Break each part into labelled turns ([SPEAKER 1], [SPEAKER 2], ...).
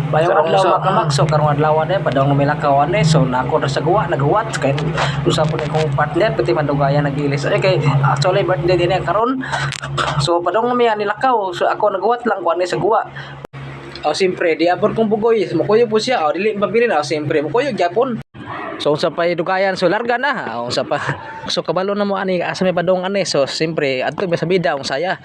[SPEAKER 1] Bayong adlaw makamagso karong adlaw na padong milakaw ani so nako ra sa guwa naghuwat kay usa po ni kong partner pati mandugayan nagilis ay kay actually birthday din karon so padong mi ani lakaw so ako naghuwat lang ko ani sa guwa. Siyempre di apon kong bugoy mukuyo po siya dili mabili na siyempre mukuyo gyapon. So unsa pa dugayan so larga na unsa pa so kabalo na mo ani asa may padong ani so siyempre adto sa bida ang saya.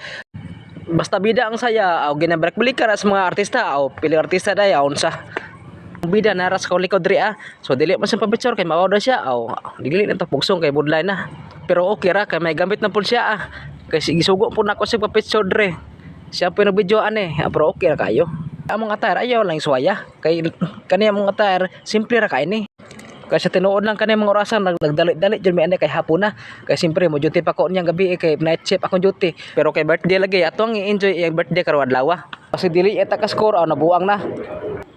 [SPEAKER 1] Basta bida ang saya aw ginabalik-balik sa mga artista aw pili artista day unsa bida naras ko likod diri so dili man sa picture kay mao daw siya aw dili na to pugsong kay budlay na pero okay ra kay may gamit na pud siya kay gisugo pud nako sa picture diri siya po na video ani pero okay ra kayo among attire ayaw lang suwaya kay kani among attire simple ra kay ni kasi tinuod lang kanay mga orasan nagdalit-dalit jud mi ani kay hapon na kay simpre mo duty pa ko niyang gabi kay night shift akong duty pero kay birthday lagi ato ang i-enjoy iyang birthday karong adlaw kasi dili eta ka score nabuang na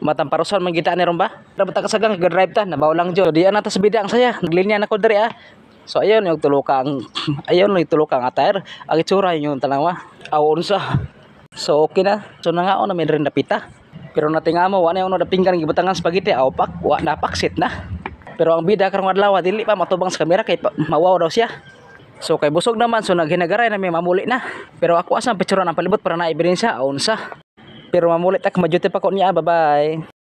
[SPEAKER 1] matamparuson man kita ni ron ba dapat kasagang drive ta nabaw lang jud di ana ta sa bida ang saya naglinya na ko diri so ayon yung tulokang attire ang itsura yung tanawa awon sa so okay na so nangaon na may rin napita pero natingamo wa na yung napinggan gibutangan spaghetti awpak wa napaksit na. Pero ang bida karong adlaw dili pa matubang sa kamera kay mawaw daw siya. So kay busog naman so naghinagaray na may mamuli na. Pero ako asang picture ang palibot para na ebidensya unsa. Pero mamuli ta majuti pa ko niya bye-bye.